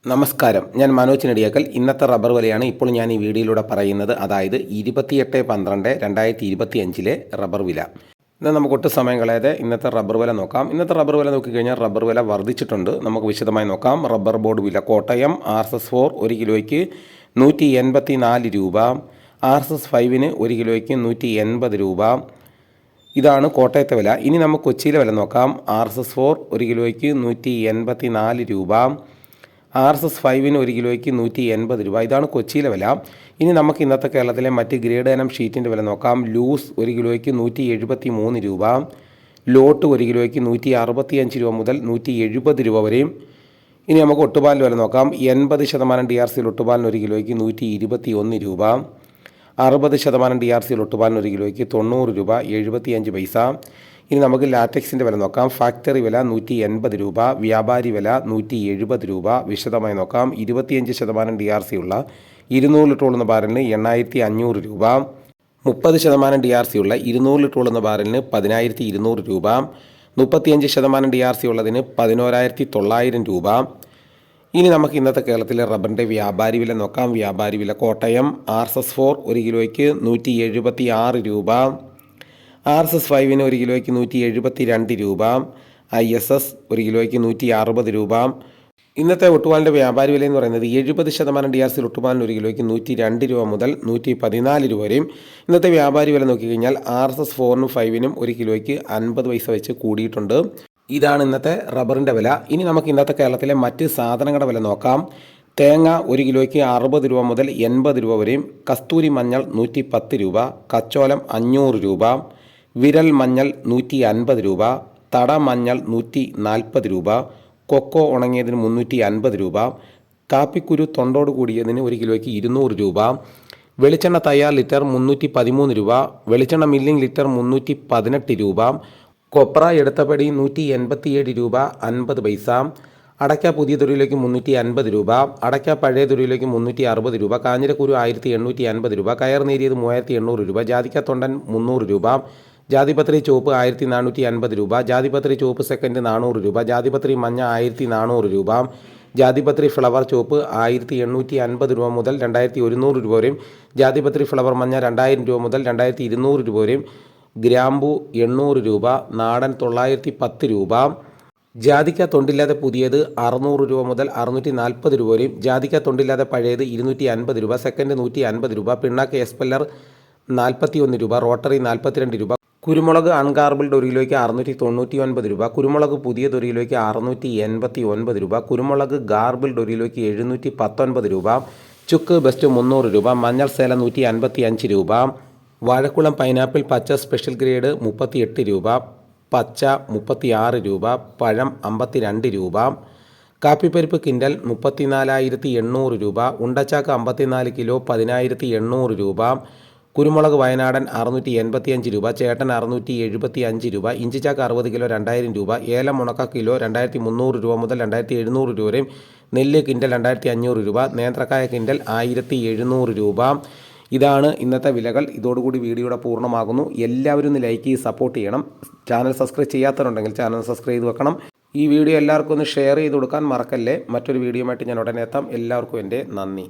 നമസ്കാരം, ഞാൻ മനോജ് നെടിയാക്കൽ. ഇന്നത്തെ റബ്ബർ വിലയാണ് ഇപ്പോൾ ഞാൻ ഈ വീഡിയോയിലൂടെ പറയുന്നത്. അതായത് 28/12/2025 റബ്ബർ വില. എന്നാൽ നമുക്ക് ഒട്ടും സമയം കളയാതെ ഇന്നത്തെ റബ്ബർ വില നോക്കാം. ഇന്നത്തെ റബ്ബർ വില നോക്കിക്കഴിഞ്ഞാൽ റബ്ബർ വില വർദ്ധിച്ചിട്ടുണ്ട്. നമുക്ക് വിശദമായി നോക്കാം. റബ്ബർ ബോർഡ് വില കോട്ടയം RSS-4 1 കിലോയ്ക്ക് 184 രൂപ, RSS-5 1 കിലോയ്ക്ക് 180 രൂപ. ഇതാണ് കോട്ടയത്തെ വില. ഇനി നമുക്ക് കൊച്ചിയിലെ വില നോക്കാം. RSS-4 1 കിലോയ്ക്ക് 184 രൂപ, RSS-5 1 കിലോയ്ക്ക് 180 രൂപ. ഇതാണ് കൊച്ചിയിലെ വില. ഇനി നമുക്ക് ഇന്നത്തെ കേരളത്തിലെ മറ്റ് ഗ്രേഡ് ഇനം ഷീറ്റിൻ്റെ വില നോക്കാം. ലൂസ് 1 കിലോയ്ക്ക് 173 രൂപ, ലോട്ട് 1 കിലോയ്ക്ക് 165 രൂപ മുതൽ 170 രൂപ വരെയും. ഇനി നമുക്ക് ഒട്ടുപാലിൻ്റെ വില നോക്കാം. 80% DRC ഒട്ടുപാലിന് 1 കിലോയ്ക്ക് 121 രൂപ, 60% DRC ഒട്ടുപാലിന് 1 കിലോയ്ക്ക് 90 രൂപ 75 പൈസ. ഇനി നമുക്ക് ലാറ്റക്സിൻ്റെ വില നോക്കാം. ഫാക്ടറി വില 180 രൂപ, വ്യാപാരി വില 170 രൂപ. വിശദമായി നോക്കാം. 25% DRC ഉള്ള 200 ലിറ്റർ ഉള്ള ബാരലിന് 8500 രൂപ, 30% DRC ഉള്ള 200 ലിറ്റർ ഉള്ള ബാരലിന് 10200 രൂപ, 35% DRC ഉള്ളതിന് 11900 രൂപ. ഇനി നമുക്ക് ഇന്നത്തെ കേരളത്തിലെ റബ്ബറിൻ്റെ വ്യാപാരി വില നോക്കാം. വ്യാപാരി വില കോട്ടയം RSS-4 1 കിലോയ്ക്ക് 176 രൂപ, RSS-5 1 കിലോയ്ക്ക് 172 രൂപ, ISS 1 കിലോയ്ക്ക് 160 രൂപ. ഇന്നത്തെ ഒട്ടുപാലിൻ്റെ വ്യാപാരി വില എന്ന് പറയുന്നത് 70% DRC ഒട്ടുപാലിന് 1 കിലോയ്ക്ക് 102 രൂപ മുതൽ 114 രൂപ വരെയും. ഇന്നത്തെ വ്യാപാരി വില നോക്കിക്കഴിഞ്ഞാൽ RSS-4 5 1 കിലോയ്ക്ക് 50 പൈസ വെച്ച് കൂടിയിട്ടുണ്ട്. ഇതാണ് ഇന്നത്തെ റബ്ബറിൻ്റെ വില. ഇനി നമുക്ക് ഇന്നത്തെ കേരളത്തിലെ മറ്റ് സാധനങ്ങളുടെ വില നോക്കാം. തേങ്ങ 1 കിലോയ്ക്ക് 60 രൂപ മുതൽ 80 രൂപ വരെയും, കസ്തൂരി മഞ്ഞൾ 110 രൂപ, കച്ചോലം 500 രൂപ, വിരൽ മഞ്ഞൾ 150 രൂപ, തട മഞ്ഞൾ 140 രൂപ, കൊക്കോ ഉണങ്ങിയതിന് 350 രൂപ, കാപ്പിക്കുരു തൊണ്ടോട് കൂടിയതിന് 1 കിലോയ്ക്ക് 200 രൂപ, വെളിച്ചെണ്ണ തയ്യാർ ലിറ്റർ 313 രൂപ, വെളിച്ചെണ്ണ മില്ലിംഗ് ലിറ്റർ 318 രൂപ, കൊപ്ര എടുത്തപടി 187 രൂപ 50 പൈസ, അടയ്ക്ക പുതിയ തുരിയിലേക്ക് 350 രൂപ, അടയ്ക്ക പഴയ തുരിയിലേക്ക് 360 രൂപ, കാഞ്ഞിരക്കുരു 1850 രൂപ, കയർ നേരിയത് 3800 രൂപ, ജാതിക്ക തൊണ്ടൻ 300 രൂപ, ജാതിപത്രി ചുവപ്പ് 1450 രൂപ, ജാതിപത്രി ചുവപ്പ് സെക്കൻഡ് 400 രൂപ, ജാതിപത്രി മഞ്ഞ 1400 രൂപ, ജാതിപത്രി ഫ്ലവർ ചുവപ്പ് 1850 രൂപ മുതൽ 2100 രൂപ വരെയും, ജാതിപത്രി ഫ്ലവർ മഞ്ഞ 2000 രൂപ മുതൽ 2200 രൂപ വരെയും, ഗ്രാമ്പു 800 രൂപ, നാടൻ 910 രൂപ, ജാതിക്ക തൊണ്ടില്ലാതെ പുതിയത് 600 രൂപ മുതൽ 640 രൂപ വരെയും, ജാതിക്ക തൊണ്ടില്ലാതെ പഴയത് 250 രൂപ, സെക്കൻഡ് 150 രൂപ, പിണ്ണാക്ക് എസ്പെല്ലർ 41 രൂപ, റോട്ടറി 42 രൂപ, കുരുമുളക് അൺഗാർബിൾഡ് 1 കിലോയ്ക്ക് 699 രൂപ, കുരുമുളക് പുതിയത് 1 കിലോയ്ക്ക് 689 രൂപ, കുരുമുളക് ഗാർബിൾഡ് 1 കിലോയ്ക്ക് 719 രൂപ, ചുക്ക് ബെസ്റ്റ് 300 രൂപ, മഞ്ഞൾ സേല 155 രൂപ, വാഴക്കുളം പൈനാപ്പിൾ പച്ച സ്പെഷ്യൽ ഗ്രേഡ് 38 രൂപ, പച്ച 36 രൂപ, പഴം 52 രൂപ, കാപ്പിപ്പരിപ്പ് കിൻഡൽ 34,800 രൂപ, ഉണ്ടച്ചാക്ക് 54 കിലോ 10,800 രൂപ, കുരുമുളക് വയനാടൻ 685 രൂപ, ചേട്ടൻ 675 രൂപ, ഇഞ്ചിച്ചാക്ക് 60 കിലോ 2000 രൂപ, ഏലം ഉണക്ക കിലോ 2300 രൂപ മുതൽ 2700 രൂപ വരെയും, നെല്ല് കിൻഡൽ 2500 രൂപ, നേന്ത്രക്കായ കിൻഡൽ 1700 രൂപ. ഇതാണ് ഇന്നത്തെ വിലകൾ. ഇതോടുകൂടി വീഡിയോയുടെ പൂർണ്ണമാകുന്നു. എല്ലാവരും ഒന്ന് ലൈക്ക് ചെയ്ത് സപ്പോർട്ട് ചെയ്യണം. ചാനൽ സബ്സ്ക്രൈബ് ചെയ്യാത്തവരുണ്ടെങ്കിൽ ചാനൽ സബ്സ്ക്രൈബ് ചെയ്ത് വെക്കണം. ഈ വീഡിയോ എല്ലാവർക്കും ഒന്ന് ഷെയർ ചെയ്ത് കൊടുക്കാൻ മറക്കല്ലേ. മറ്റൊരു വീഡിയോയുമായിട്ട് ഞാൻ ഉടനെ എത്താം. എല്ലാവർക്കും എൻ്റെ നന്ദി.